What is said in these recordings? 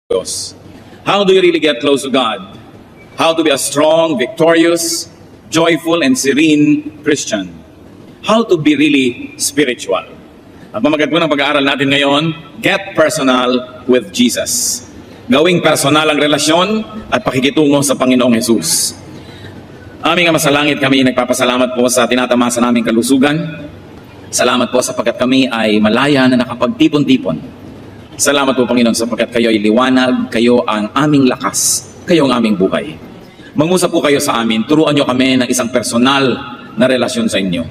Diyos. How do you really get close to God? How to be a strong, victorious, joyful, and serene Christian? How to be really spiritual? Ang pamagat po ng pag-aaral natin ngayon, get personal with Jesus. Gawing personal ang relasyon at pakikitungo sa Panginoong Jesus. Aming Ama sa langit, kami nagpapasalamat po sa tinatamasa naming kalusugan. Salamat po sapagkat kami ay malaya na nakapagtipon-tipon. Salamat po, Panginoon, sapagkat kayo ay liwanag, kayo ang aming lakas, kayo ang aming buhay. Mangusap po kayo sa amin, turuan nyo kami ng isang personal na relasyon sa inyo.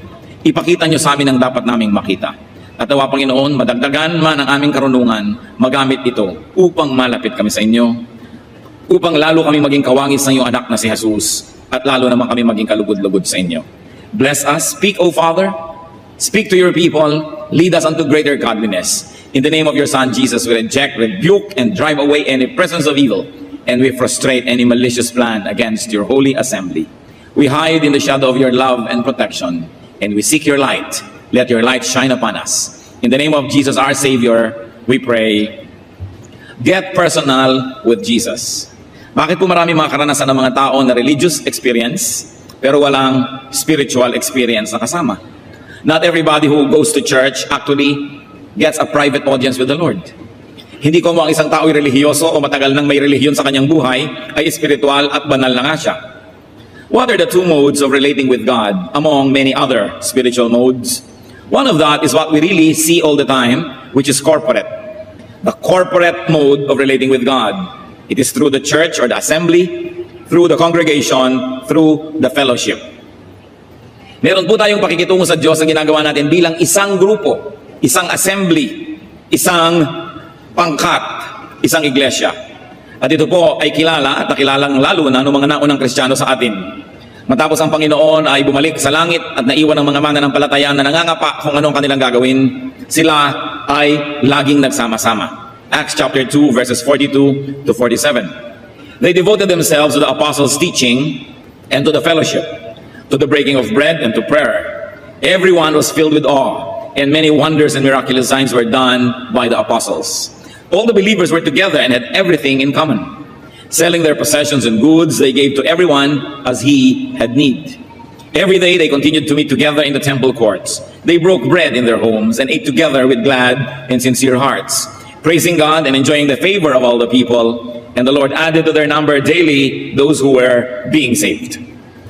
Ipakita nyo sa amin ang dapat naming makita. At nawa, Panginoon, madagdagan man ang aming karunungan, magamit ito upang malapit kami sa inyo, upang lalo kami maging kawangis ng iyong anak na si Jesus, at lalo naman kami maging kalugod-lugod sa inyo. Bless us. Speak, O Father. Speak to your people. Lead us unto greater godliness. In the name of your Son, Jesus, we reject, rebuke, and drive away any presence of evil, and we frustrate any malicious plan against your holy assembly. We hide in the shadow of your love and protection, and we seek your light. Let your light shine upon us. In the name of Jesus, our Savior, we pray. Get personal with Jesus. Bakit po marami mga karanasan ng mga tao na religious experience, pero walang spiritual experience na kasama? Not everybody who goes to church actually gets a private audience with the Lord. Hindi ko mo ang isang tao ay relihiyoso o matagal nang may relihiyon sa kanyang buhay ay espiritual at banal na nga siya. What are the two modes of relating with God among many other spiritual modes? One of that is what we really see all the time, which is corporate. The corporate mode of relating with God. It is through the church or the assembly, through the congregation, through the fellowship. Meron po tayong pakikitungo sa Diyos na ginagawa natin bilang isang grupo, isang assembly, isang pangkat, isang iglesia. At ito po ay kilala at nakilalang lalo na ng mga naunang Kristiyano sa atin. Matapos ang Panginoon ay bumalik sa langit at naiwan ng mga mananampalataya na nangangapa kung anong kanilang gagawin, sila ay laging nagsama-sama. Acts chapter 2 verses 42 to 47. They devoted themselves to the apostles' teaching and to the fellowship, to the breaking of bread and to prayer. Everyone was filled with awe, and many wonders and miraculous signs were done by the apostles. All the believers were together and had everything in common. Selling their possessions and goods, they gave to everyone as he had need. Every day they continued to meet together in the temple courts. They broke bread in their homes and ate together with glad and sincere hearts, praising God and enjoying the favor of all the people. And the Lord added to their number daily those who were being saved.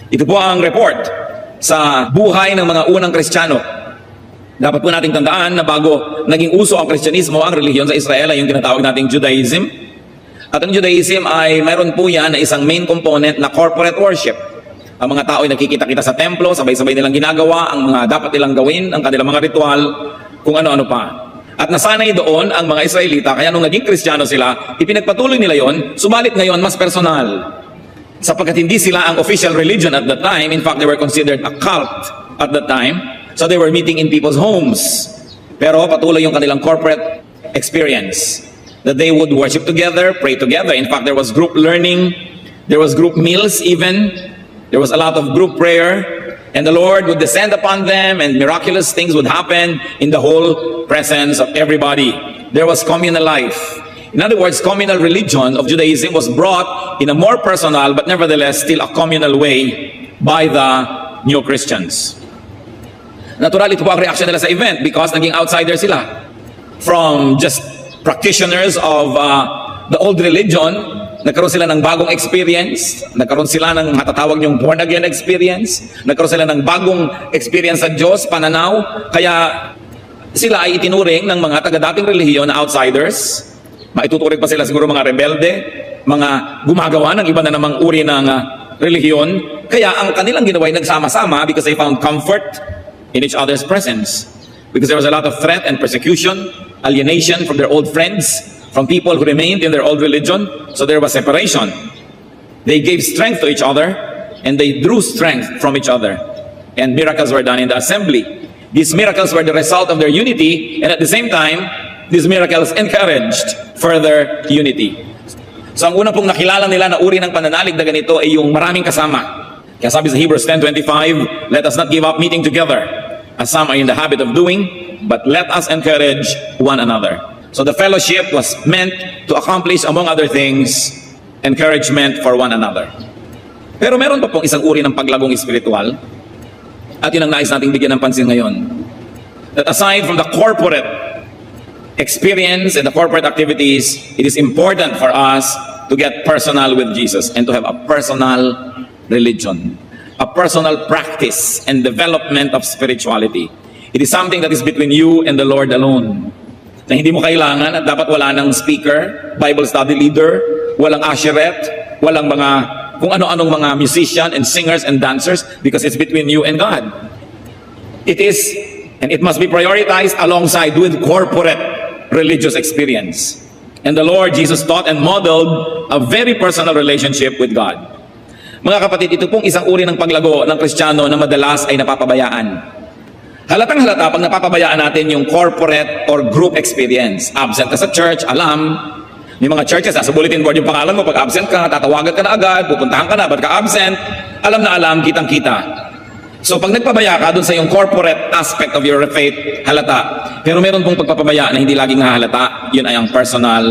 Ito po ang report sa buhay ng mga unang Kristiyano. Dapat po nating tandaan na bago naging uso ang Kristyanismo, ang relihiyon sa Israel ay yung tinatawag nating Judaism. At ang Judaism ay mayroon po yan na isang main component na corporate worship. Ang mga tao ay nakikita-kita sa templo, sabay-sabay nilang ginagawa ang mga dapat nilang gawin, ang kanilang mga ritual, kung ano-ano pa. At nasanay doon ang mga Israelita, kaya nung naging Kristiyano sila, ipinagpatuloy nila yon, subalit ngayon mas personal. Sapagkat hindi sila ang official religion at that time. In fact, they were considered a cult at that time. So they were meeting in people's homes. Pero patuloy yung kanilang corporate experience. That they would worship together, pray together. In fact, there was group learning. There was group meals even. There was a lot of group prayer. And the Lord would descend upon them and miraculous things would happen in the whole presence of everybody. There was communal life. In other words, communal religion of Judaism was brought in a more personal but nevertheless still a communal way by the new Christians. Natural, ito po ang reaction nila sa event because naging outsider sila. From just practitioners of the old religion, nagkaroon sila ng bagong experience, nagkaroon sila ng matatawag yung born-again experience, nagkaroon sila ng bagong experience sa Diyos, pananaw, kaya sila ay itinuring ng mga taga-dating relihiyon na outsiders. Maituturing pa sila siguro mga rebelde, mga gumagawa ng iba na namang uri ng relihiyon. Kaya ang kanilang ginawa ay nagsama-sama because they found comfort in each other's presence. Because there was a lot of threat and persecution, alienation from their old friends, from people who remained in their old religion. So there was separation. They gave strength to each other and they drew strength from each other. And miracles were done in the assembly. These miracles were the result of their unity, and at the same time, these miracles encouraged further unity. So ang una pong nakilala nila na uri ng pananalig na ganito ay yung maraming kasama. Kaya sabi sa Hebrews 10:25, let us not give up meeting together, as some are in the habit of doing, but let us encourage one another. So the fellowship was meant to accomplish, among other things, encouragement for one another. Pero meron pa pong isang uri ng paglagong espiritual, at yun ang nais nating bigyan ng pansin ngayon. That aside from the corporate experience and the corporate activities, it is important for us to get personal with Jesus and to have a personal religion, a personal practice and development of spirituality. It is something that is between you and the Lord alone. Na hindi mo kailangan at dapat wala ng speaker, Bible study leader, walang usheret, walang mga kung ano-anong mga musician and singers and dancers, because it's between you and God. It is, and it must be prioritized alongside with corporate religious experience. And the Lord Jesus taught and modeled a very personal relationship with God. Mga kapatid, ito pong isang uri ng paglago ng Kristiyano na madalas ay napapabayaan. Halatang halata pag napapabayaan natin yung corporate or group experience. Absent ka sa church, alam. May mga churches, sa bulletin board yung pangalan mo, pag absent ka, tatawagan ka na agad, pupuntahan ka na, ba't ka absent? Alam na alam, kitang-kita. So pag nagpabaya ka dun sa yung corporate aspect of your faith, halata. Pero meron pong pagpapabaya na hindi laging hahalata, yun ay ang personal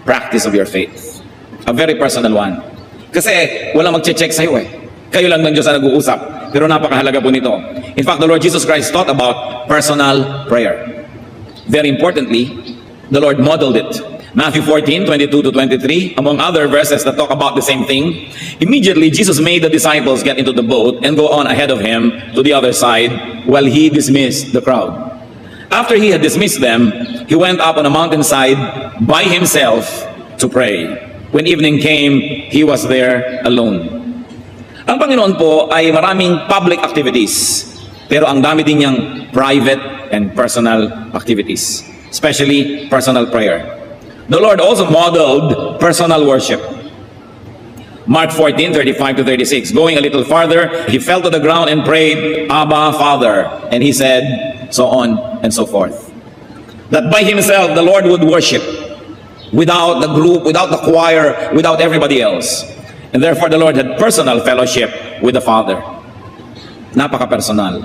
practice of your faith. A very personal one. Kasi walang magche-check sa'yo eh. Kayo lang ng Diyos na nag-uusap. Pero napakahalaga po nito. In fact, the Lord Jesus Christ taught about personal prayer. Very importantly, the Lord modeled it. Matthew 14:22-23, among other verses that talk about the same thing. Immediately, Jesus made the disciples get into the boat and go on ahead of him to the other side while he dismissed the crowd. After he had dismissed them, he went up on a mountainside by himself to pray. When evening came, he was there alone. Ang Panginoon po ay maraming public activities, pero ang dami din niyang private and personal activities, especially personal prayer. The Lord also modeled personal worship. Mark 14:35-36. Going a little farther, he fell to the ground and prayed, Abba, Father. And he said, so on and so forth. That by himself, the Lord would worship without the group, without the choir, without everybody else. And therefore, the Lord had personal fellowship with the Father. Napaka-personal.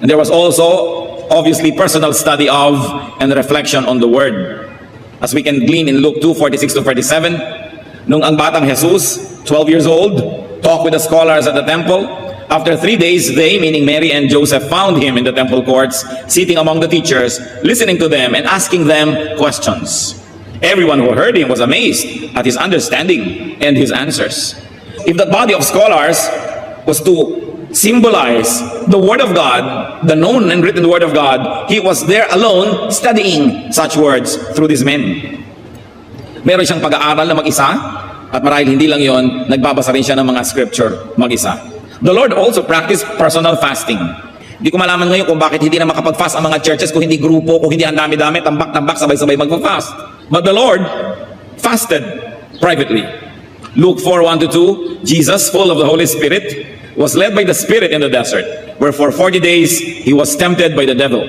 And there was also, obviously, personal study of and reflection on the Word. As we can glean in Luke 2:46-47, nung ang batang Jesus, 12 years old, talked with the scholars at the temple. After 3 days, they, meaning Mary and Joseph, found him in the temple courts, sitting among the teachers, listening to them and asking them questions. Everyone who heard him was amazed at his understanding and his answers. If the body of scholars was to symbolize the Word of God, the known and written Word of God, he was there alone studying such words through these men. Meron siyang pag-aaral na mag-isa, at marahil hindi lang yon, nagbabasa rin siya ng mga scripture mag-isa. The Lord also practiced personal fasting. Hindi ko malaman ngayon kung bakit hindi na makapag-fast ang mga churches, kung hindi grupo, kung hindi ang dami-dami, tambak-tambak, sabay-sabay mag-fast. But the Lord fasted privately. Luke 4:1-2, Jesus, full of the Holy Spirit, was led by the Spirit in the desert, where for 40 days he was tempted by the devil.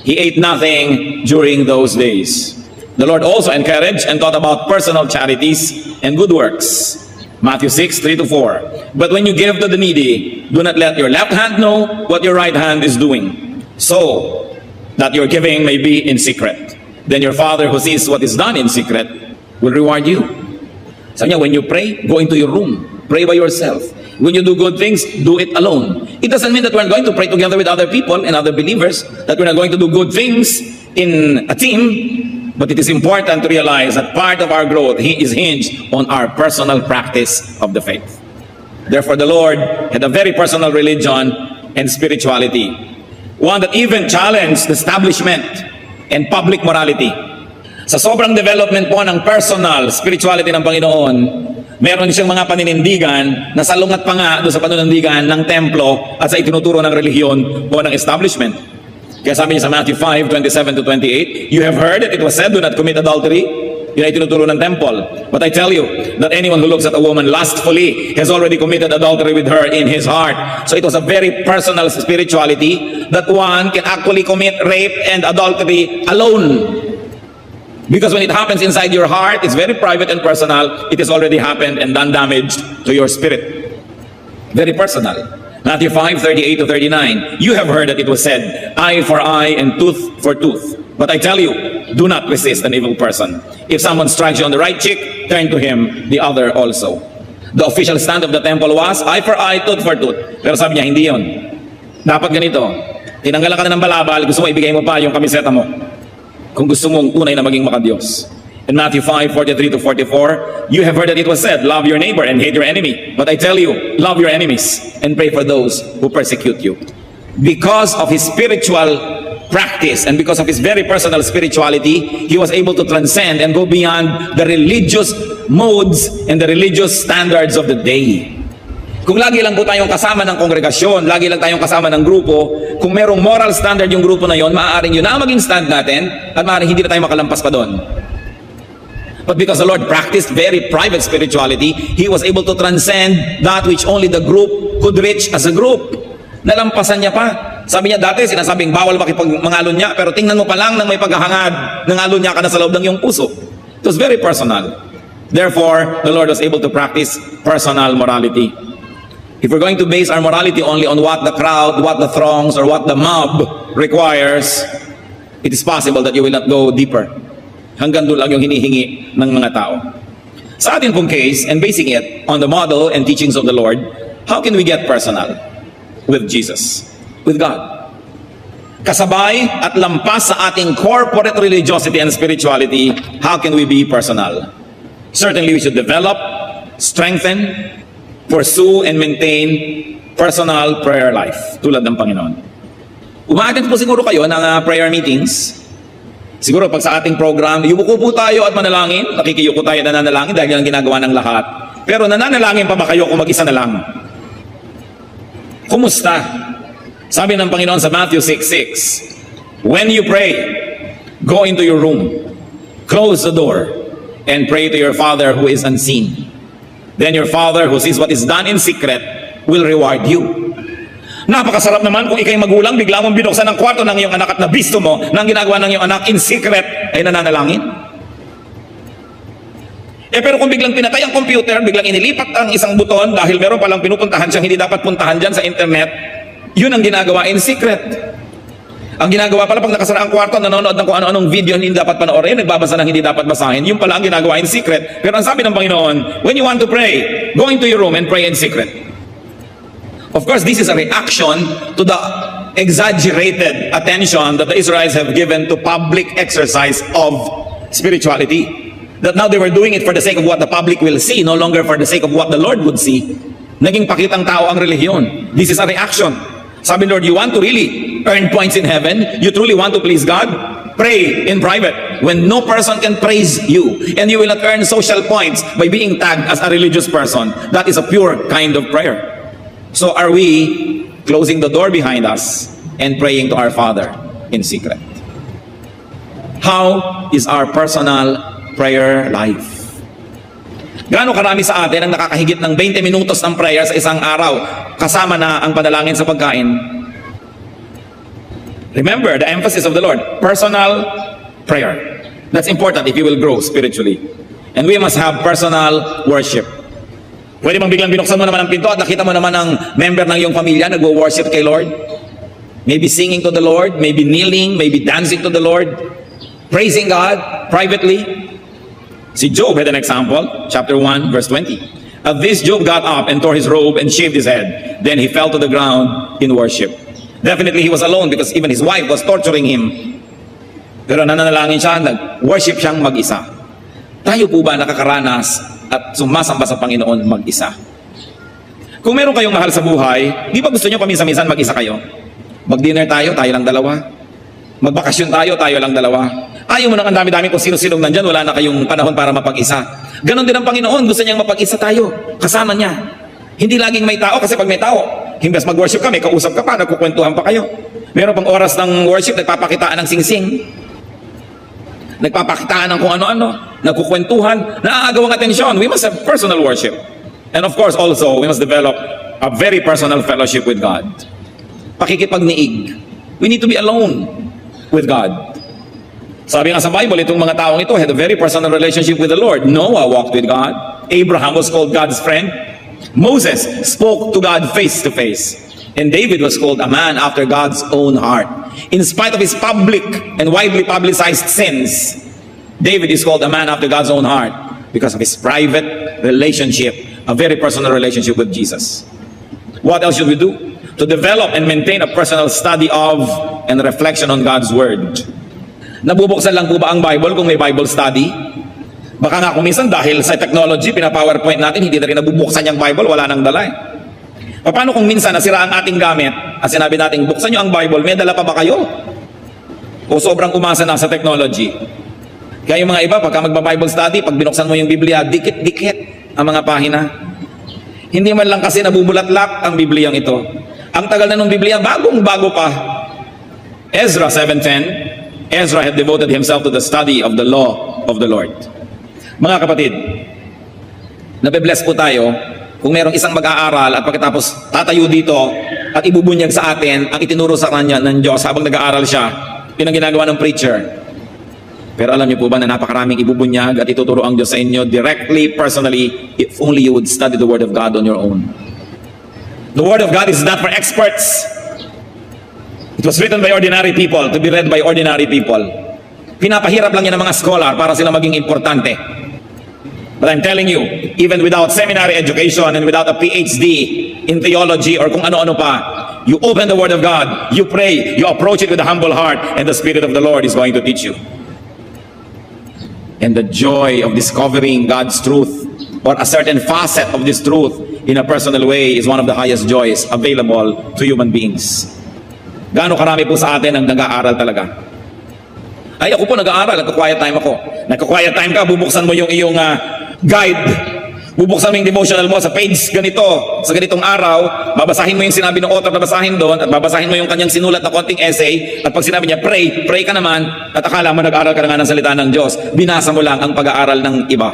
He ate nothing during those days. The Lord also encouraged and taught about personal charities and good works. Matthew 6:3-4. But when you give to the needy, do not let your left hand know what your right hand is doing, so that your giving may be in secret. Then your Father who sees what is done in secret will reward you. Sabi niya, when you pray, go into your room. Pray by yourself. When you do good things, do it alone. It doesn't mean that we're going to pray together with other people and other believers, that we're not going to do good things in a team, but it is important to realize that part of our growth is hinged on our personal practice of the faith. Therefore, the Lord had a very personal religion and spirituality, one that even challenged the establishment and public morality. Sa sobrang development po ng personal spirituality ng Panginoon, meron siyang mga paninindigan na salungat pa nga doon sa paninindigan ng templo at sa itinuturo ng relihiyon po ng establishment. Kaya sabi niya sa Matthew 5:27-28, you have heard that it was said, do not commit adultery. Yun ay tinuturo ng temple. But I tell you that anyone who looks at a woman lustfully has already committed adultery with her in his heart. So it was a very personal spirituality that one can actually commit rape and adultery alone. Because when it happens inside your heart, it's very private and personal. It has already happened and done damage to your spirit. Very personal. Matthew 5:38-39. You have heard that it was said, eye for eye and tooth for tooth. But I tell you, do not resist an evil person. If someone strikes you on the right cheek, turn to him the other also. The official stand of the temple was eye for eye, tooth for tooth. Pero sabi niya, hindi yun. Dapat ganito. Tinanggalan ka na ng balabal, gusto mo ibigay mo pa yung kamiseta mo. Kung gusto mong tunay na maging makadiyos. In Matthew 5:43-44, you have heard that it was said, love your neighbor and hate your enemy. But I tell you, love your enemies and pray for those who persecute you. Because of his spiritual practice and because of his very personal spirituality, he was able to transcend and go beyond the religious modes and the religious standards of the day. Kung lagi lang po tayong kasama ng kongregasyon, lagi lang tayong kasama ng grupo, kung merong moral standard yung grupo na yon, maaaring yun na maging stand natin at maaaring hindi na tayo makalampas pa doon. But because the Lord practiced very private spirituality, He was able to transcend that which only the group could reach as a group. Nalampasan niya pa. Sabi niya dati, sinasabing bawal makipagmangalon niya, pero tingnan mo pa lang nang may paghahangad, nangalon niya ka na sa loob ng iyong puso. It was very personal. Therefore, the Lord was able to practice personal morality. If we're going to base our morality only on what the crowd, what the throngs, or what the mob requires, it is possible that you will not go deeper. Hanggang doon lang yung hinihingi ng mga tao. Sa atin pong case, and basing it on the model and teachings of the Lord, how can we get personal with Jesus, with God? Kasabay at lampas sa ating corporate religiosity and spirituality, how can we be personal? Certainly we should develop, strengthen, pursue, and maintain personal prayer life, tulad ng Panginoon. Umaattend po siguro kayo ng prayer meetings. Siguro pag sa ating program, yumuko po tayo at manalangin, nakikiyuko tayo at nananalangin dahil yan ang ginagawa ng lahat. Pero nananalangin pa ba kayo kung mag-isa na lang? Kumusta? Sabi ng Panginoon sa Matthew 6:6, when you pray, go into your room, close the door, and pray to your Father who is unseen. Then your Father who sees what is done in secret will reward you. Napakasarap naman kung ikay magulang, bigla mong binuksan ang kwarto ng iyong anak at nabisto mo na ang ginagawa ng iyong anak in secret ay nananalangin. Pero kung biglang pinatay ang computer, biglang inilipat ang isang buton dahil meron palang pinupuntahan siyang hindi dapat puntahan dyan sa internet, yun ang ginagawa in secret. Ang ginagawa pala pag nakasara ang kwarto, nanonood ng kung ano-anong video hindi dapat panoorin, nagbabasa ng hindi dapat basahin, yun pala ang ginagawa in secret. Pero ang sabi ng Panginoon, when you want to pray, go into your room and pray in secret. Of course, this is a reaction to the exaggerated attention that the Israelites have given to public exercise of spirituality. That now they were doing it for the sake of what the public will see, no longer for the sake of what the Lord would see. Naging pakitang tao ang relihiyon. This is a reaction. Sabi Lord, you want to really earn points in heaven? You truly want to please God? Pray in private when no person can praise you, and you will not earn social points by being tagged as a religious person. That is a pure kind of prayer. So are we closing the door behind us and praying to our Father in secret? How is our personal prayer life? Gaano karami sa atin ang nakakahigit ng 20 minutos ng prayer sa isang araw kasama na ang panalangin sa pagkain? Remember the emphasis of the Lord, personal prayer. That's important if you will grow spiritually. And we must have personal worship. Pwede bang biglang binuksan mo naman ang pinto at nakita mo naman ang member ng iyong pamilya nagwo-worship kay Lord? Maybe singing to the Lord, maybe kneeling, maybe dancing to the Lord, praising God privately. Si Job had an example, chapter 1, verse 20. At this, Job got up and tore his robe and shaved his head. Then he fell to the ground in worship. Definitely he was alone because even his wife was torturing him. Pero nananalangin siya, nag-worship siyang mag-isa. Tayo po ba nakakaranas at sumasamba sa Panginoon mag-isa? Kung meron kayong mahal sa buhay, di ba gusto nyo paminsan-minsan mag-isa kayo? Mag-dinner tayo lang dalawa. Magbakasyon tayo lang dalawa. Ayaw mo nang ang dami-dami kung sino-sinong nandyan, wala na kayong panahon para mapag-isa. Ganon din ang Panginoon, gusto niyang mapag-isa tayo, kasama niya. Hindi laging may tao, kasi pag may tao, himbas mag-worship ka, may kausap ka pa, nagkukwentuhan pa kayo. Meron pang oras ng worship, nagpapakitaan ng sing-sing. Nagpapakitaan ng kung ano-ano, nagkukwentuhan, naaagawang atensyon. We must have personal worship. And of course also, we must develop a very personal fellowship with God. Pakikipagniig. We need to be alone with God. Sabi nga sa Bible, itong mga taong ito had a very personal relationship with the Lord. Noah walked with God. Abraham was called God's friend. Moses spoke to God face to face. And David was called a man after God's own heart. In spite of his public and widely publicized sins, David is called a man after God's own heart because of his private relationship, a very personal relationship with Jesus. What else should we do? To develop and maintain a personal study of and reflection on God's Word. Nabubuksan lang po ba ang Bible kung may Bible study? Baka nga kung minsan dahil sa technology, pina-PowerPoint natin, hindi na rin nabubuksan yung Bible, wala nang dala eh. Paano kung minsan nasira ang ating gamit at sinabi natin, buksan nyo ang Bible, may dala pa ba kayo? O sobrang umasa na sa technology? Kaya yung mga iba, pagka magba-Bible study, pag binuksan mo yung Biblia, dikit-dikit ang mga pahina. Hindi man lang kasi nabubulat-lak ang Bibliyang ito. Ang tagal na ng Biblia, bagong-bago pa. Ezra 7:10, Ezra had devoted himself to the study of the law of the Lord. Mga kapatid, nabe-bless po tayo kung merong isang mag-aaral at pagkatapos tatayo dito at ibubunyag sa atin ang itinuro sa kanya ng Diyos habang nag-aaral siya. Yun ang ginagawa ng preacher. Pero alam niyo po ba na napakaraming ibubunyag at ituturo ang Diyos sa inyo directly, personally, if only you would study the Word of God on your own. The Word of God is not for experts. It was written by ordinary people to be read by ordinary people. Pinapahirap lang yan ng mga scholar para sila maging importante. But I'm telling you, even without seminary education and without a PhD in theology or kung ano-ano pa, you open the Word of God, you pray, you approach it with a humble heart, and the Spirit of the Lord is going to teach you. And the joy of discovering God's truth or a certain facet of this truth in a personal way is one of the highest joys available to human beings. Gaano karami po sa atin ang nag-aaral talaga? Ay, ako po nag-aaral, nagka-quiet time ako. Nagka-quiet time ka, bubuksan mo yung iyong guide. Bubuksan mo yung devotional mo sa page ganito, sa ganitong araw, babasahin mo yung sinabi ng author na basahin doon, at babasahin mo yung kanyang sinulat na konting essay, at pag sinabi niya, pray ka naman, at akala mo nag-aaral ka na nga ng salita ng Diyos, binasa mo lang ang pag-aaral ng iba.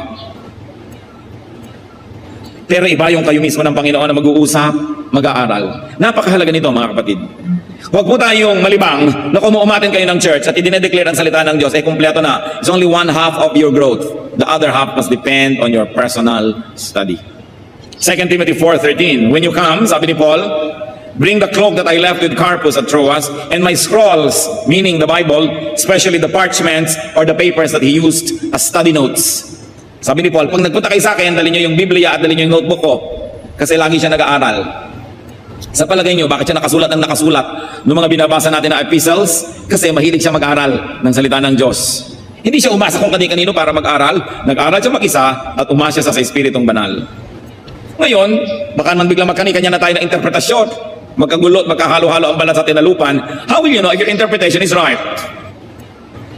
Pero iba yung kayo mismo ng Panginoon na mag-uusap, mag-aaral. Napakahalaga nito mga kapatid. Huwag po tayong malibang na kung umatin kayo ng church at idinedeclare ang salita ng Diyos, kumpleto na. It's only one half of your growth. The other half must depend on your personal study. 2 Timothy 4:13, when you come, sabi ni Paul, bring the cloak that I left with Carpus at Troas, and my scrolls, meaning the Bible, especially the parchments or the papers that he used as study notes. Sabi ni Paul, pag nagpunta kayo sa akin, dalhin nyo yung Biblia at dalhin nyo yung notebook ko, kasi lagi siya nag-aaral. Sa palagay nyo, bakit siya nakasulat ng nakasulat ng mga binabasa natin na epistles? Kasi mahilig siya mag-aral ng salita ng Diyos. Hindi siya umasa kung kanino para mag-aral. Nag-aral siya mag-isa at umasa siya sa Espiritong Banal. Ngayon, baka man biglang magkani-kanya na tayo ng interpretasyon. Magkagulot, magkahalo-halo ang balat sa tinalupan. How will you know if your interpretation is right?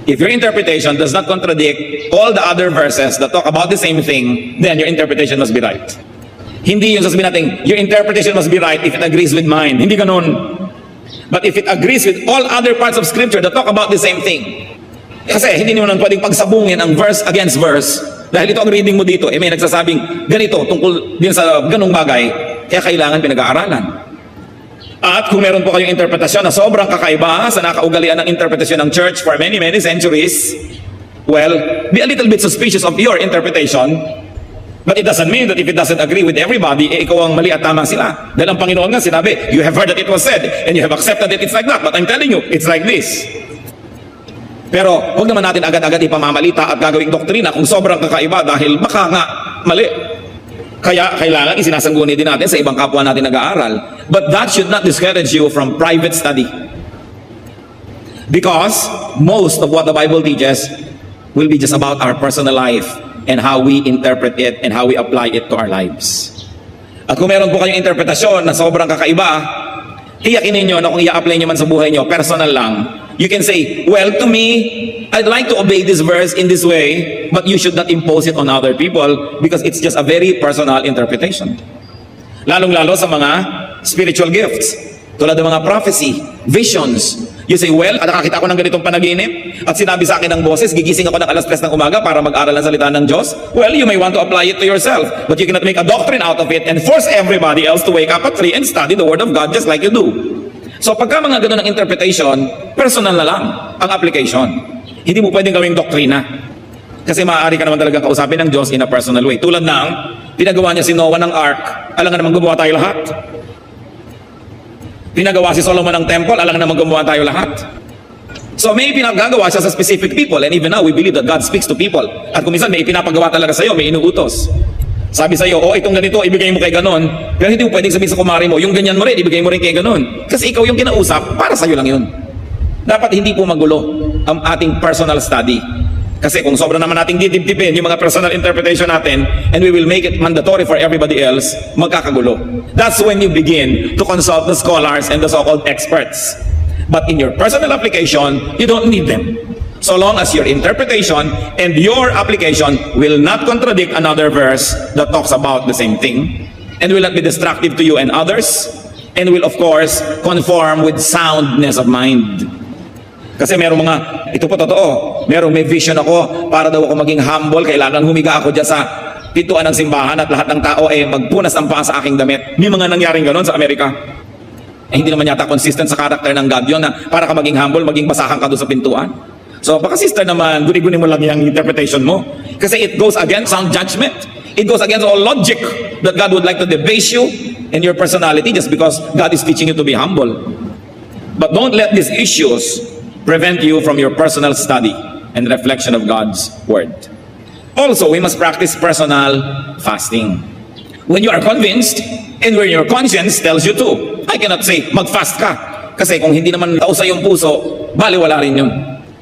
If your interpretation does not contradict all the other verses that talk about the same thing, then your interpretation must be right. Hindi yung sasabihin natin, your interpretation must be right if it agrees with mine. Hindi ganun. But if it agrees with all other parts of Scripture that talk about the same thing. Kasi hindi naman pwedeng pagsabungin ang verse against verse. Dahil ito ang reading mo dito, may nagsasabing ganito tungkol din sa ganung bagay, kaya kailangan pinag-aaralan. At kung meron po kayong interpretasyon na sobrang kakaiba sa nakaugalian ng interpretasyon ng church for many, many centuries, well, be a little bit suspicious of your interpretation. But it doesn't mean that if it doesn't agree with everybody, ikaw ang mali at tama sila. Dahil ang Panginoon nga sinabi, you have heard that it was said, and you have accepted that it's like that. But I'm telling you, it's like this. Pero huwag naman natin agad-agad ipamamalita at gagawing doktrina kung sobrang kakaiba dahil baka nga mali. Kaya kailangan isinasangguni din natin sa ibang kapwa natin nag-aaral. But that should not discourage you from private study. Because most of what the Bible teaches will be just about our personal life and how we interpret it and how we apply it to our lives. At kung meron po kayong interpretasyon na sobrang kakaiba, tiyakin ninyo na kung i-apply nyo man sa buhay nyo, personal lang, you can say, well, to me, I'd like to obey this verse in this way, but you should not impose it on other people because it's just a very personal interpretation. Lalong-lalo sa mga spiritual gifts, tulad ng mga prophecy, visions. You say, well, nakakita ko ng ganitong panaginip at sinabi sa akin ng boses, gigising ako ng alas 3 ng umaga para mag-aral ng salita ng Diyos. Well, you may want to apply it to yourself, but you cannot make a doctrine out of it and force everybody else to wake up at 3 and study the Word of God just like you do. So pagka mga ganun ang interpretation, personal na lang ang application. Hindi mo pwedeng gawing doktrina. Kasi maaari ka naman talagang kausapin ng Diyos in a personal way. Tulad ng pinagawa niya si Noah ng ark, alam nga naman gumawa tayo lahat. Pinagawa si Solomon ng temple, alang naman gumawa tayo lahat. So may pinagagawa siya sa specific people, and even now we believe that God speaks to people. At kung minsan may pinapagawa talaga sa'yo, may inuutos. Sabi sa'yo, itong ganito, ibigay mo kay ganon. Pero hindi mo pwedeng sabihin sa kumari mo, yung ganyan mo rin, ibigay mo rin kay ganon. Kasi ikaw yung kinausap, para sa'yo lang yun. Dapat hindi po magulo ang ating personal study. Kasi kung sobra naman nating didibdibin yung mga personal interpretation natin, and we will make it mandatory for everybody else, magkakagulo. That's when you begin to consult the scholars and the so-called experts. But in your personal application, you don't need them. So long as your interpretation and your application will not contradict another verse that talks about the same thing, and will not be destructive to you and others, and will of course conform with soundness of mind. Kasi merong mga, ito po totoo, merong may vision ako, para daw ako maging humble, kailangan humiga ako dyan sa pintuan ng simbahan at lahat ng tao ay magpunas ng paa sa aking damit. May mga nangyaring ganon sa Amerika. Hindi naman yata consistent sa karakter ng God yun, na para ka maging humble, maging basahan ka doon sa pintuan. So baka sister naman, guni-guni mo lang yung interpretation mo. Kasi it goes against sound judgment. It goes against all logic that God would like to debase you and your personality just because God is teaching you to be humble. But don't let these issues prevent you from your personal study and reflection of God's Word. Also, we must practice personal fasting. When you are convinced and when your conscience tells you to. I cannot say, mag-fast ka. Kasi kung hindi naman tao sa iyong puso, baliwala rin yun.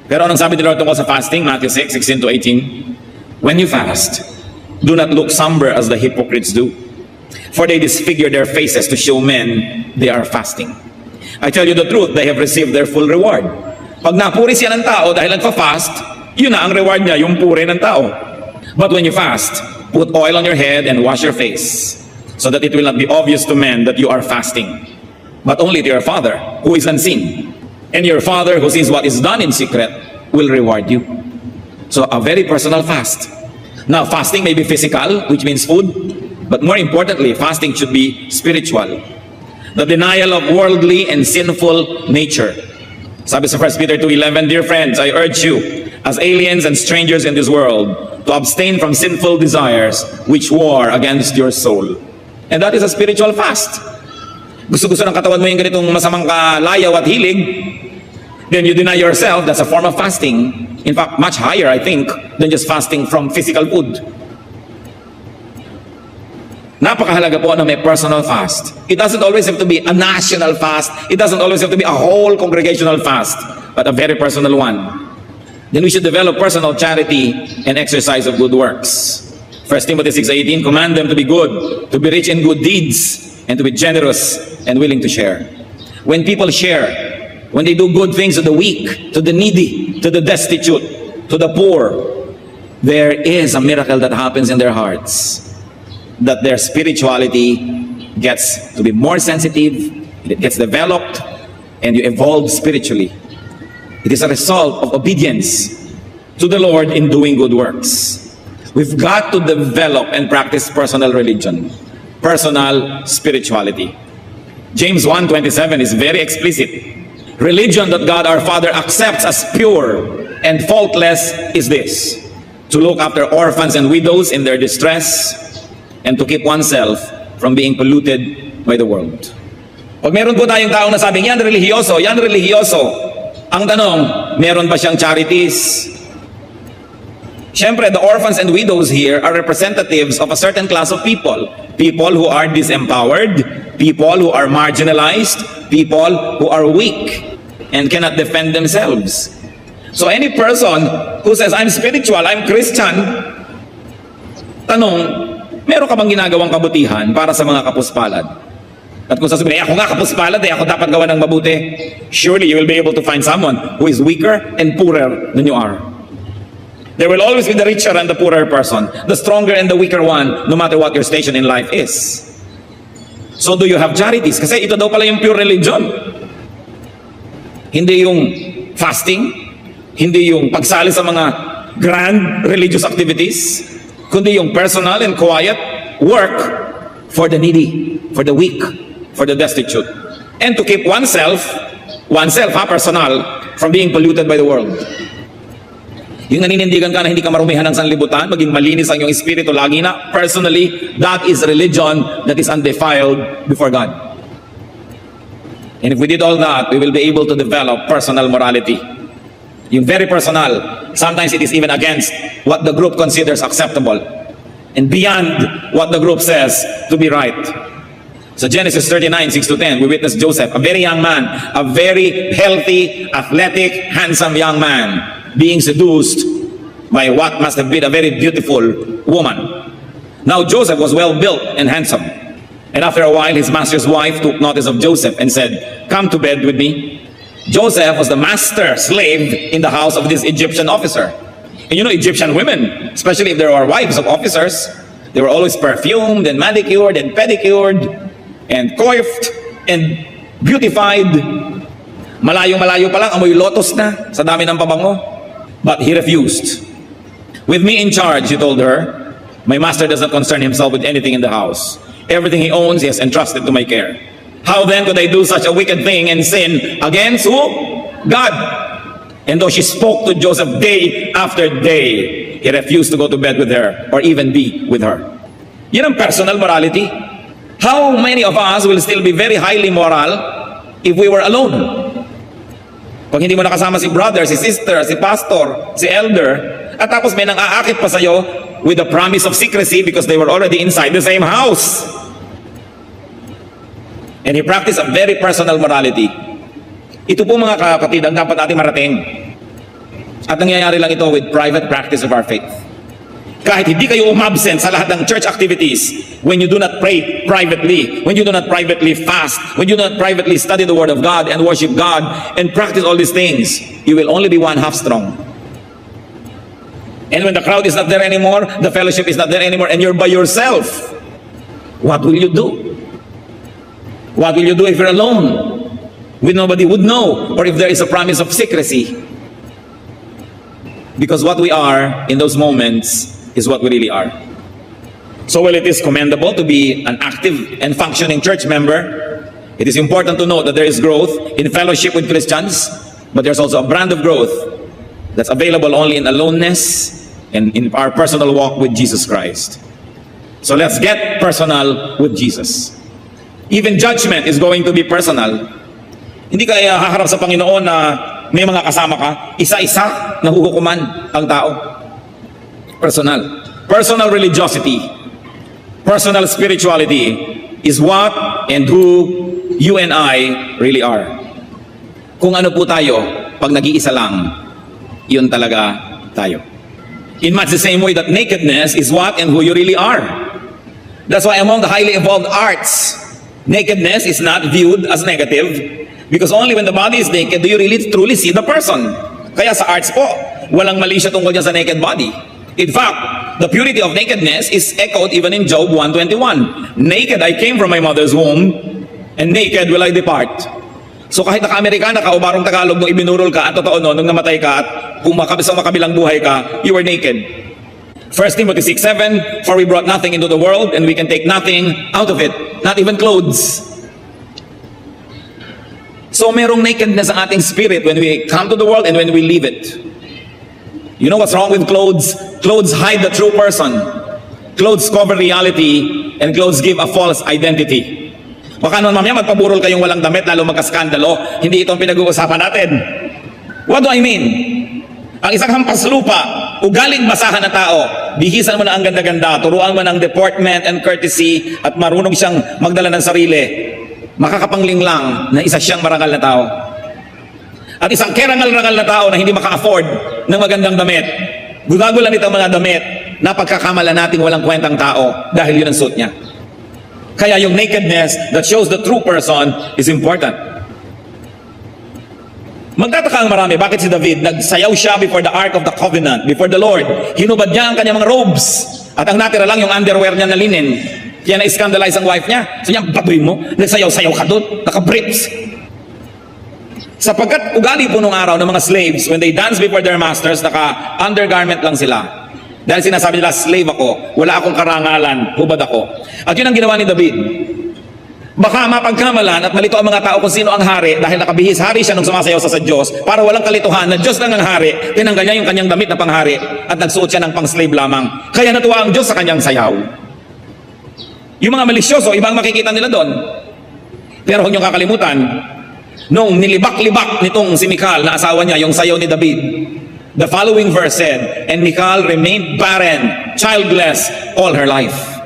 Pero anong sabi ni Lord tungkol sa fasting? Matthew 6, 16 to 18. When you fast, do not look somber as the hypocrites do. For they disfigure their faces to show men they are fasting. I tell you the truth, they have received their full reward. Pag napuri siya ng tao dahil nagpa-fast, yun na ang reward niya, yung puri ng tao. But when you fast, put oil on your head and wash your face, so that it will not be obvious to men that you are fasting, but only to your Father who is unseen. And your Father who sees what is done in secret will reward you. So a very personal fast. Now fasting may be physical, which means food, but more importantly, fasting should be spiritual. The denial of worldly and sinful nature. Sabi sa 1 Peter 2:11, dear friends, I urge you, as aliens and strangers in this world, to abstain from sinful desires which war against your soul. And that is a spiritual fast. Gusto-gusto ng katawan mo yung ganitong masamang kalayaw at hilig, then you deny yourself, that's a form of fasting. In fact, much higher, I think, than just fasting from physical food. Napakahalaga po na may personal fast. It doesn't always have to be a national fast. It doesn't always have to be a whole congregational fast, but a very personal one. Then we should develop personal charity and exercise of good works. 1 Timothy 6:18, command them to be good, to be rich in good deeds, and to be generous and willing to share. When people share, when they do good things to the weak, to the needy, to the destitute, to the poor, there is a miracle that happens in their hearts. That their spirituality gets to be more sensitive, it gets developed, and you evolve spiritually. It is a result of obedience to the Lord in doing good works. We've got to develop and practice personal religion, personal spirituality. James 1:27 is very explicit. Religion that God our Father accepts as pure and faultless is this: to look after orphans and widows in their distress, and to keep oneself from being polluted by the world. Pag meron po tayong taong nasabing, yan relihiyoso, ang tanong, meron ba siyang charities? Siyempre, the orphans and widows here are representatives of a certain class of people. People who are disempowered, people who are marginalized, people who are weak and cannot defend themselves. So any person who says, I'm spiritual, I'm Christian, tanong, meron ka bang ginagawang kabutihan para sa mga kapuspalad? At kung sasabihin, ako nga kapuspalad, ako dapat gawa ng mabuti. Surely you will be able to find someone who is weaker and poorer than you are. There will always be the richer and the poorer person, the stronger and the weaker one, no matter what your station in life is. So do you have charities? Kasi ito daw pala yung pure religion. Hindi yung fasting, hindi yung pagsali sa mga grand religious activities, kundi yung personal and quiet work for the needy, for the weak, for the destitute. And to keep oneself, personal, from being polluted by the world. Yung naninindigan ka na hindi ka marumihan ng sanlibutan, maging malinis ang iyong espiritu lagi na, personally, that is religion that is undefiled before God. And if we did all that, we will be able to develop personal morality. Yung very personal. Sometimes it is even against what the group considers acceptable and beyond what the group says to be right. So Genesis 39, 6-10, we witness Joseph, a very young man, a very healthy, athletic, handsome young man, being seduced by what must have been a very beautiful woman. Now Joseph was well built and handsome. And after a while, his master's wife took notice of Joseph and said, "Come to bed with me." Joseph was the master slave in the house of this Egyptian officer. And you know, Egyptian women, especially if they were wives of officers, they were always perfumed and manicured and pedicured and coiffed and beautified. Malayo-malayo pa lang, amoy lotus na sa dami ng pabango. But he refused. "With me in charge," he told her, "my master does not concern himself with anything in the house. Everything he owns, he has entrusted to my care. How then could I do such a wicked thing and sin against who? God." And though she spoke to Joseph day after day, he refused to go to bed with her or even be with her. Yan ang personal morality. How many of us will still be very highly moral if we were alone? Pag hindi mo nakasama si brother, si sister, si pastor, si elder, at tapos may nang-aakit pa sa'yo with the promise of secrecy because they were already inside the same house. And he practiced a very personal morality. Ito po mga kapatid ang dapat natin marating. At nangyayari lang ito with private practice of our faith. Kahit hindi kayo umabsent sa lahat ng church activities, when you do not pray privately, when you do not privately fast, when you do not privately study the Word of God and worship God and practice all these things, you will only be one half strong. And when the crowd is not there anymore, the fellowship is not there anymore, and you're by yourself, what will you do? What will you do if you're alone? When nobody would know, or if there is a promise of secrecy? Because what we are in those moments is what we really are. So while it is commendable to be an active and functioning church member, it is important to note that there is growth in fellowship with Christians, but there's also a brand of growth that's available only in aloneness and in our personal walk with Jesus Christ. So let's get personal with Jesus. Even judgment is going to be personal. Hindi ka haharap sa Panginoon na may mga kasama ka, isa-isa na huhukuman ang tao. Personal. Personal religiosity, personal spirituality is what and who you and I really are. Kung ano po tayo, pag nag-iisa lang, yun talaga tayo. In much the same way that nakedness is what and who you really are. That's why among the highly evolved arts, nakedness is not viewed as negative, because only when the body is naked do you really truly see the person. Kaya sa arts po, walang mali siya tungkol dyan sa naked body. In fact, the purity of nakedness is echoed even in Job 1:21. Naked I came from my mother's womb, and naked will I depart. So kahit naka-Amerikana ka o barong Tagalog nung ibinurol ka at totoo nung namatay ka at kung sa makabilang buhay ka, you were naked. 1 Timothy 6:7, "For we brought nothing into the world, and we can take nothing out of it, not even clothes." So merong nakedness sa ating spirit when we come to the world and when we leave it. You know what's wrong with clothes? Clothes hide the true person. Clothes cover reality, and clothes give a false identity. Baka naman mamaya magpaburol kayong walang damit, lalo magkaskandalo. Hindi itong pinag-uusapan natin. What do I mean? Ang isang hampas lupa, ugaling basahan na tao, bihisan mo na ang ganda-ganda, turuan mo ng deportment and courtesy, at marunong siyang magdala ng sarili, makakapangling lang na isa siyang marangal na tao. At isang kerangal-rangal na tao na hindi maka-afford ng magandang damit, gugago lang itong mga damit na pagkakamala nating walang kwentang tao dahil yun ang suit niya. Kaya yung nakedness that shows the true person is important. Magtataka ang marami, bakit si David nagsayaw siya before the Ark of the Covenant, before the Lord? Hinubad niya ang kanyang mga robes, at ang natira lang yung underwear niya na linen. Kaya na-scandalize ang wife niya. So niya, baboy mo, nagsayaw-sayaw ka doon, naka-briefs. Sapagkat ugali po nung araw ng mga slaves, when they dance before their masters, naka-undergarment lang sila. Dahil sinasabi nila, slave ako, wala akong karangalan, hubad ako. At yun ang ginawa ni David. Baka mapagkamalan at malito ang mga tao kung sino ang hari, dahil nakabihis hari siya nung sumasayaw sa Diyos, para walang kalituhan na Diyos lang ang hari, tinanggal niya yung kanyang damit na panghari, at nagsuot siya ng pang-slave lamang. Kaya natuwa ang Diyos sa kanyang sayaw. Yung mga malisyoso, ibang makikita nila doon. Pero huwag niyong kakalimutan, Nung nilibak-libak nitong si Michal na asawa niya, yung sayaw ni David, the following verse said, "And Michal remained barren, childless all her life."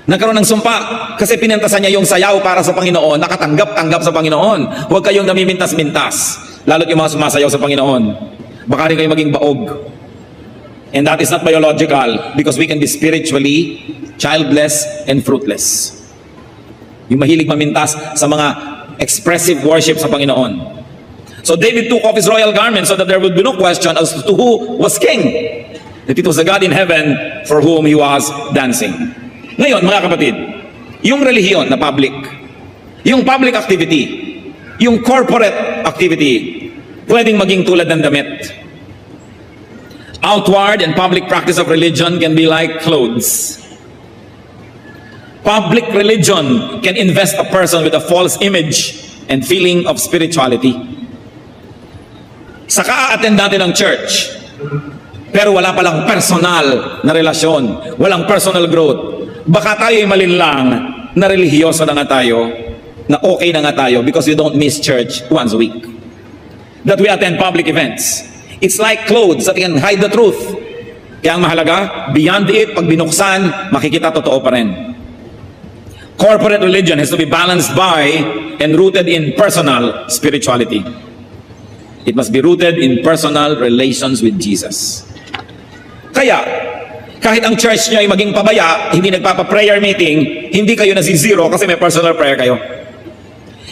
Nagkaroon ng sumpa kasi pinantasan niya yung sayaw para sa Panginoon, nakatanggap-tanggap sa Panginoon. Huwag kayong namimintas-mintas, lalo't yung mga sumasayaw sa Panginoon. Baka rin kayo maging baog. And that is not biological, because we can be spiritually childless and fruitless. Yung mahilig mamintas sa mga expressive worship sa Panginoon. So David took off his royal garment so that there would be no question as to who was king. That it was the God in heaven for whom he was dancing. Ngayon, mga kapatid, yung relihiyon na public, yung public activity, yung corporate activity, pwedeng maging tulad ng damit. Outward and public practice of religion can be like clothes. Public religion can invest a person with a false image and feeling of spirituality. Saka attend natin ang church, pero wala palang personal na relasyon, walang personal growth. Baka tayo'y malinlang na relihiyoso na nga tayo, na okay na nga tayo because we don't miss church once a week. That we attend public events. It's like clothes that can hide the truth. Kaya ang mahalaga, beyond it, pag binuksan, makikita totoo pa rin. Corporate religion has to be balanced by and rooted in personal spirituality. It must be rooted in personal relations with Jesus. Kaya, kahit ang church nyo ay maging pabaya, hindi nagpapa-prayer meeting, hindi kayo nasi-zero kasi may personal prayer kayo.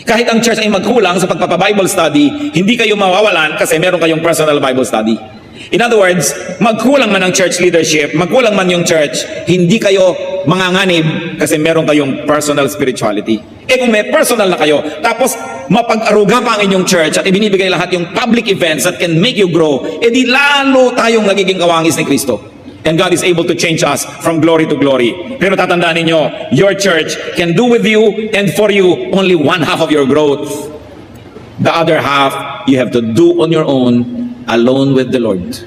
Kahit ang church ay magkulang sa pagpapa-Bible study, hindi kayo mawawalan kasi meron kayong personal Bible study. In other words, magkulang man ang church leadership, magkulang man yung church, hindi kayo manganganib kasi meron kayong personal spirituality. Eh kung may personal na kayo, tapos mapag-aruga pa ang inyong church at ibinibigay lahat yung public events that can make you grow, eh di lalo tayong nagiging kawangis ni Kristo. And God is able to change us from glory to glory. Pero tatandaan ninyo, your church can do with you and for you only one half of your growth. The other half, you have to do on your own, alone with the Lord.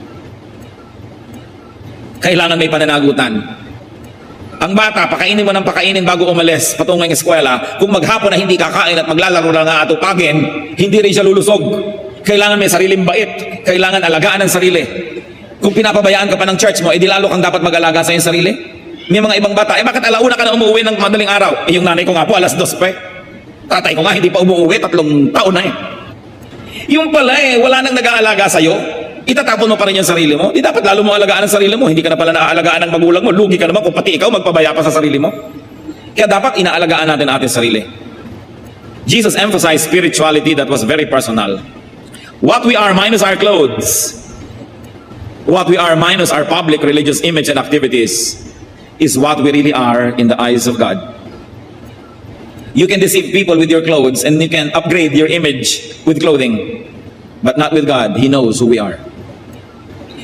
Kailangan may pananagutan. Ang bata, pakainin mo ng pakainin bago umalis patungong ng eskwela. Kung maghapon na hindi kakain at maglalaro lang na atupagin, hindi rin siya lulusog. Kailangan may sariling bait. Kailangan alagaan ang sarili. Kung pinapabayaan ka pa ng church mo, edi lalo kang dapat mag-alaga sa iyong sarili. May mga ibang bata, bakit alauna ka na umuwi ng madaling araw? Yung nanay ko nga po, 2:00 pa eh. Tatay ko nga, hindi pa umuwi, 3 taon na eh. Yung pala wala nang nag-aalaga sa'yo, itatapon mo pa rin yung sarili mo. Di dapat lalo mo alagaan ang sarili mo. Hindi ka na pala naaalagaan ng magulang mo. Lugi ka naman kung pati ikaw magpabaya pa sa sarili mo. Kaya dapat inaalagaan natin ating sarili. Jesus emphasized spirituality that was very personal. What we are minus our clothes, what we are minus our public religious image and activities, is what we really are in the eyes of God. You can deceive people with your clothes and you can upgrade your image with clothing, but not with God. He knows who we are.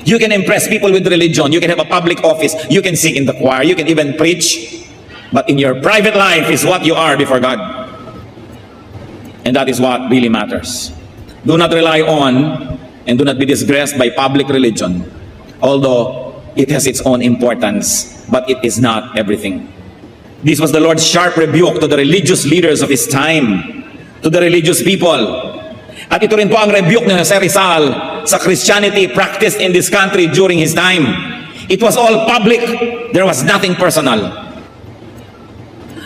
You can impress people with religion. You can have a public office. You can sing in the choir. You can even preach. But in your private life is what you are before God. And that is what really matters. Do not rely on and do not be disgraced by public religion, although it has its own importance, but it is not everything. This was the Lord's sharp rebuke to the religious leaders of His time, to the religious people. At ito rin po ang rebuke ni Jose Rizal sa Christianity practiced in this country during his time. It was all public. There was nothing personal.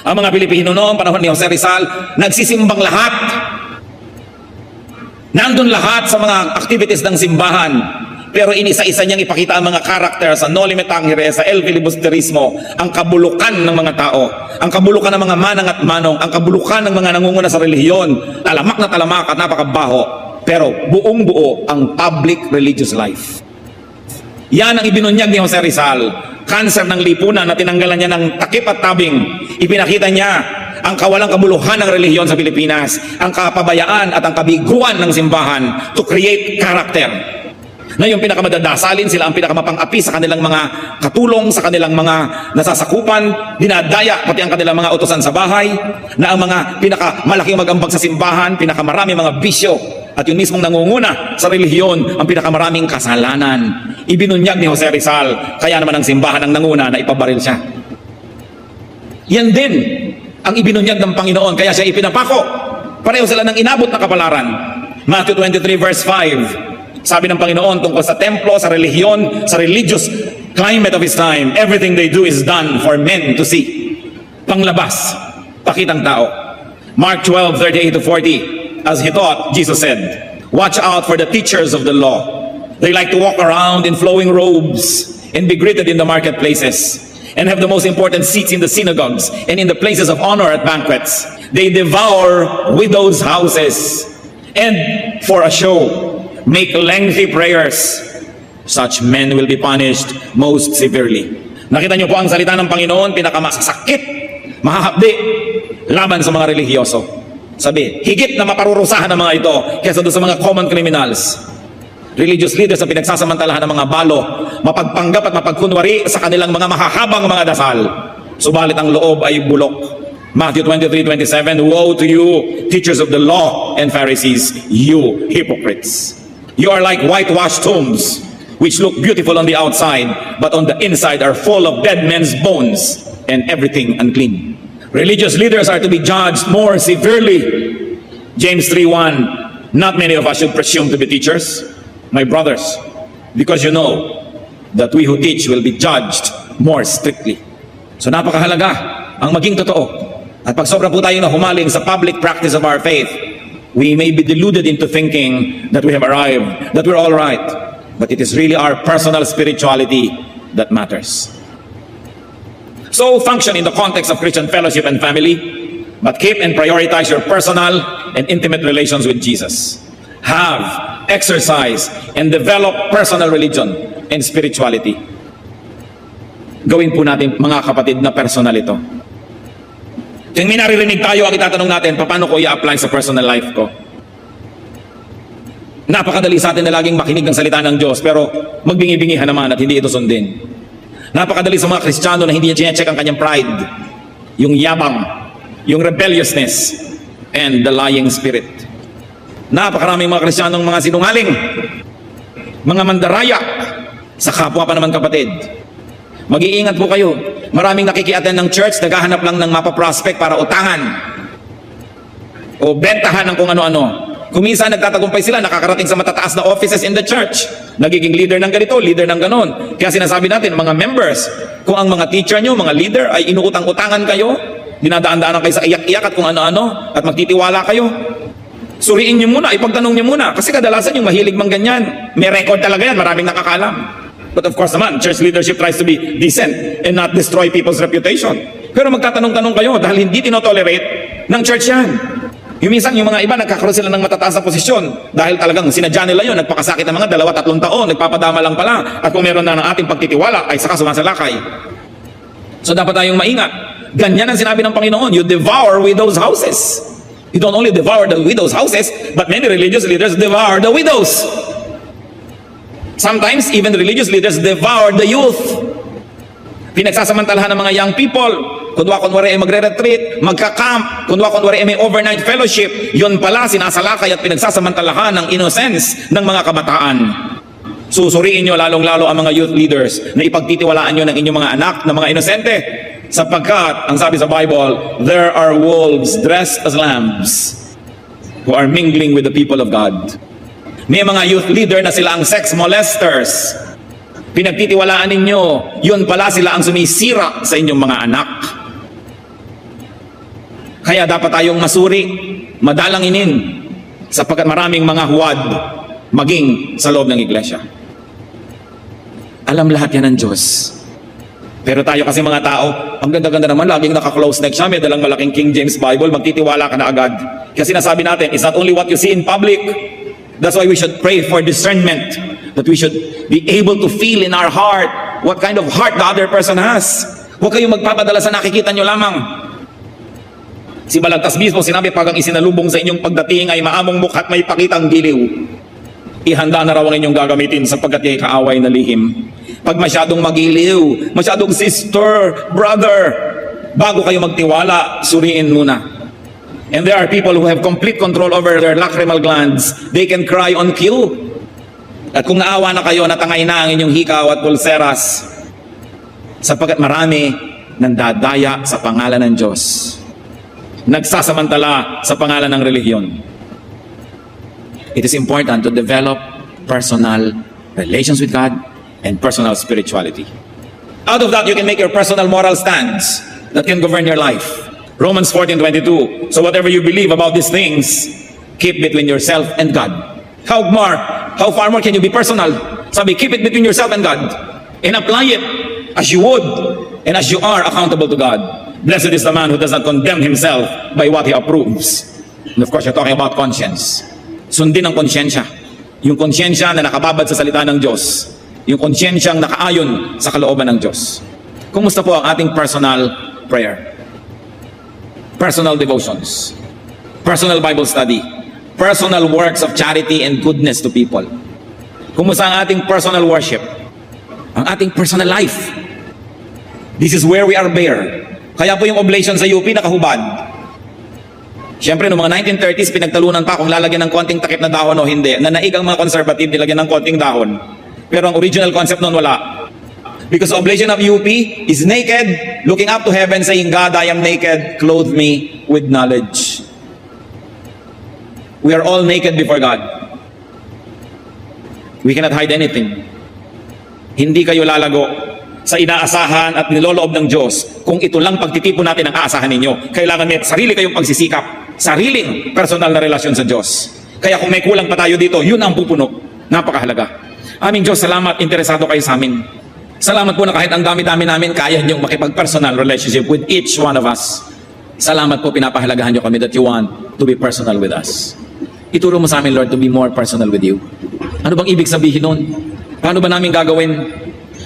Ang mga Pilipino noong panahon ni Jose Rizal, nagsisimbang lahat. Nandun lahat sa mga activities ng simbahan. Pero inisa-isa niyang ipakita ang mga karakter sa Noli Me Tangere, sa El Filibusterismo, ang kabulukan ng mga tao, ang kabulukan ng mga manang at manong, ang kabulukan ng mga nangunguna sa relihiyon, talamak na talamak at napakabaho, pero buong buo ang public religious life. Yan ang ibinunyag ni Jose Rizal. Cancer ng lipunan na tinanggalan niya ng takip at tabing. Ipinakita niya ang kawalang kabuluhan ng relihiyon sa Pilipinas, ang kapabayaan at ang kabiguan ng simbahan to create character. Na yung pinakamadadasalin, sila ang pinakamapang-api sa kanilang mga katulong, sa kanilang mga nasasakupan, dinadaya pati ang kanilang mga utosan sa bahay, na ang mga pinakamalaking magambag sa simbahan, pinakamarami mga bisyo, at yung mismong nangunguna sa relihiyon, ang pinakamaraming kasalanan. Ibinunyag ni Jose Rizal, kaya naman ang simbahan ang nanguna na ipabaril siya. Yan din ang ibinunyag ng Panginoon, kaya siya ipinapako. Pareho sila ng inabot na kapalaran. Matthew 23 verse 5, sabi ng Panginoon tungkol sa templo, sa relihiyon, sa religious climate of His time, everything they do is done for men to see. Panglabas, pakitang tao. Mark 12:38 to 40, as He taught, Jesus said, "Watch out for the teachers of the law. They like to walk around in flowing robes and be greeted in the marketplaces, and have the most important seats in the synagogues and in the places of honor at banquets. They devour widows' houses, and for a show, make lengthy prayers. Such men will be punished most severely." Nakita niyo po ang salita ng Panginoon, pinakamasasakit, mahahapdi, laban sa mga relihiyoso. Sabi, higit na maparurusahan ng mga ito kaysa doon sa mga common criminals. Religious leaders na pinagsasamantalahan ng mga balo, mapagpanggap at mapagkunwari sa kanilang mga mahahabang mga dasal. Subalit ang loob ay bulok. Matthew 23:27, "Woe to you, teachers of the law and Pharisees, you hypocrites! You are like whitewashed tombs, which look beautiful on the outside, but on the inside are full of dead men's bones and everything unclean." Religious leaders are to be judged more severely. James 3:1, "Not many of us should presume to be teachers, my brothers, because you know that we who teach will be judged more strictly." So napakahalaga ang maging totoo. At pag sobra po tayo na humaling sa public practice of our faith, we may be deluded into thinking that we have arrived, that we're all right. But it is really our personal spirituality that matters. So function in the context of Christian fellowship and family, but keep and prioritize your personal and intimate relations with Jesus. Have, exercise, and develop personal religion and spirituality. Gawin po natin, mga kapatid, na personal ito. Kung may naririnig tayo, ang itatanong natin, paano ko i-apply sa personal life ko? Napakadali sa atin na laging makinig ng salita ng Diyos, pero magbingi-bingihan naman at hindi ito sundin. Napakadali sa mga Kristiyano na hindi niya check ang kanyang pride, yung yabang, yung rebelliousness, and the lying spirit. Napakaraming mga Kristiyanong mga sinungaling, mga mandaraya, sa kapwa pa naman kapatid. Mag-iingat po kayo. Maraming nakikiattend ng church, naghahanap lang ng mapaprospect para utangan o bentahan ng kung ano-ano. Kung minsan nagtatagumpay sila, nakakarating sa matataas na offices in the church. Nagiging leader ng ganito, leader ng ganon. Kaya sinasabi natin, mga members, kung ang mga teacher nyo, mga leader, ay inuutang-utangan kayo, dinadaan-daanan kayo sa iyak-iyak at kung ano-ano, at magtitiwala kayo, suriin nyo muna, ipagtanong nyo muna. Kasi kadalasan yung mahilig mang ganyan. May record talaga yan, maraming nakakalam. But of course naman, church leadership tries to be decent and not destroy people's reputation. Pero magtatanong-tanong kayo dahil hindi tinotolerate ng church yan. Yung minsan, yung mga iba, nagkakaroon sila ng matataas na posisyon dahil talagang sinadya nila yun, nagpakasakit ng mga 2-3 taon, nagpapadama lang pala, at kung meron na ng ating pagtitiwala, ay saka sumasalakay. So dapat tayong maingat. Ganyan ang sinabi ng Panginoon, you devour widows' houses. You don't only devour the widows' houses, but many religious leaders devour the widows. Sometimes, even religious leaders devour the youth. Pinagsasamantalahan ng mga young people. Kunwari ay magre-retreat, magka-camp, kunwari ay may overnight fellowship, yun pala sinasalakay at pinagsasamantalahan ng innocence ng mga kabataan. Susuriin nyo lalong-lalo ang mga youth leaders na ipagtitiwalaan nyo ng inyong mga anak na mga inosente, sapagkat, ang sabi sa Bible, there are wolves dressed as lambs who are mingling with the people of God. May mga youth leader na sila ang sex molesters. Pinagtitiwalaan ninyo, yun pala sila ang sumisira sa inyong mga anak. Kaya dapat tayong masuri, madalanginin, sapagkat maraming mga huwad maging sa loob ng iglesia. Alam lahat yan ng Diyos. Pero tayo kasi mga tao, ang ganda-ganda naman, laging naka-close neck siya, may dalang malaking King James Bible, magtitiwala ka na agad. Kasi sinasabi natin, it's not only what you see in public. That's why we should pray for discernment, that we should be able to feel in our heart what kind of heart the other person has. Huwag kayong magpapadala sa nakikita nyo lamang. Si Balagtas mismo sinabi, pag ang isinalubong sa inyong pagdating ay maamong mukha at may pakitang giliw, ihanda na raw ang inyong gagamitin sapagkat ay kaaway na lihim. Pag masyadong magiliw, masyadong sister, brother, bago kayo magtiwala, suriin muna. And there are people who have complete control over their lacrimal glands. They can cry on cue. At kung naawa na kayo, natangay na ang inyong hikaw at pulseras, sapagkat marami nandadaya sa pangalan ng Diyos. nagsasamantala sa pangalan ng relihiyon. It is important to develop personal relations with God and personal spirituality. Out of that, you can make your personal moral stands that can govern your life. Romans 14:22. So whatever you believe about these things, keep between yourself and God. How far more can you be personal? Sabi, keep it between yourself and God. And apply it as you would and as you are accountable to God. Blessed is the man who does not condemn himself by what he approves. And of course, you're talking about conscience. Sundin ang konsyensya. Yung konsyensya na nakababad sa salita ng Diyos. Yung konsyensyang nakaayon sa kalooban ng Diyos. Kumusta po ang ating personal prayer? Personal devotions. Personal Bible study. Personal works of charity and goodness to people. Kumusta ang ating personal worship? Ang ating personal life. This is where we are bare. Kaya po yung oblation sa UP nakahubad. Siyempre, noong mga 1930s, pinagtalunan pa kung lalagyan ng konting takip na dahon o hindi. Nanaig ang mga conservative, nilagyan ng konting dahon. Pero ang original concept noon wala. Because the oblation of UP is naked, looking up to heaven, saying, God, I am naked, clothe me with knowledge. We are all naked before God. We cannot hide anything. Hindi kayo lalago sa inaasahan at niloloob ng Diyos kung ito lang pagtitipon natin ang aasahan ninyo. Kailangan may sarili kayong pagsisikap, sariling personal na relasyon sa Diyos. Kaya kung may kulang pa tayo dito, yun ang pupuno. Napakahalaga. Aming Diyos, salamat, interesado kayo sa amin. Salamat po na kahit ang dami-dami namin, kaya niyong makipag-personal relationship with each one of us. Salamat po, pinapahalagahan niyo kami that you want to be personal with us. Ituro mo sa amin, Lord, to be more personal with you. Ano bang ibig sabihin nun? Paano ba namin gagawin?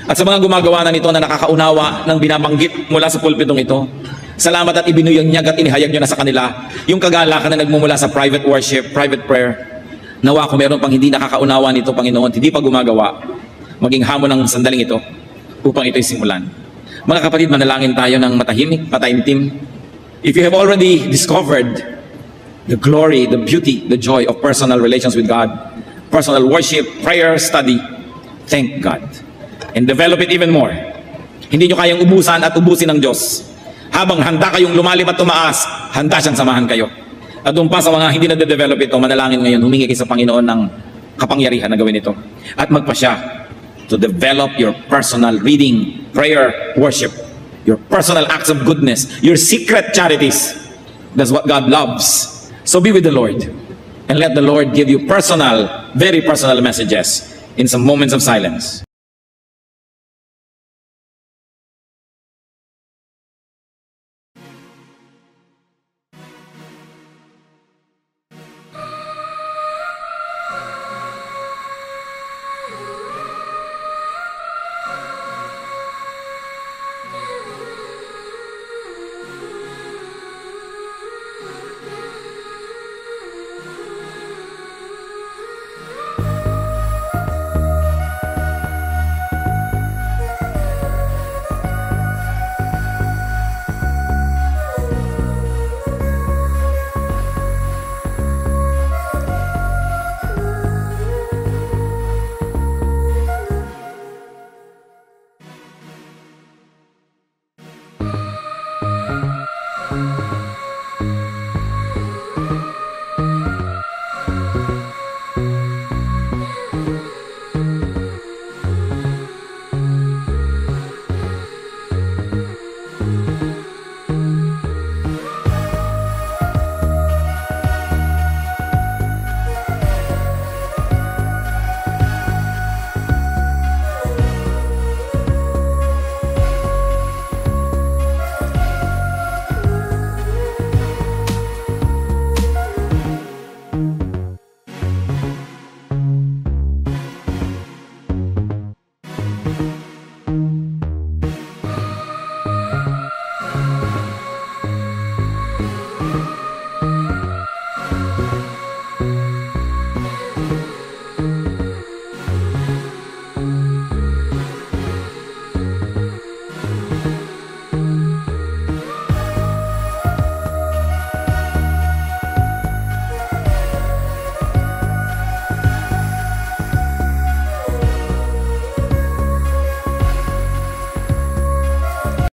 At sa mga gumagawa na nito na nakakaunawa ng binabanggit mula sa pulpitong ito, salamat at ibinuyanyag at inihayag nyo na sa kanila yung kagalakan na nagmumula sa private worship, private prayer. Nawa kung meron pang hindi nakakaunawa nito, Panginoon, hindi pa gumagawa, maging hamon ng sandaling ito upang ito'y simulan. Mga kapatid, manalangin tayo ng matahimik, mataimtim. If you have already discovered the glory, the beauty, the joy of personal relations with God, personal worship, prayer, study, thank God. And develop it even more. Hindi nyo kayang ubusan at ubusin ng Diyos. Habang handa kayong lumalim at tumaas, handa siyang samahan kayo. At doon pa sa mga hindi na-develop ito, manalangin ngayon, humingi kayo sa Panginoon ng kapangyarihan na gawin ito. At magpasya to develop your personal reading, prayer, worship, your personal acts of goodness, your secret charities. That's what God loves. So be with the Lord. And let the Lord give you personal, very personal messages in some moments of silence.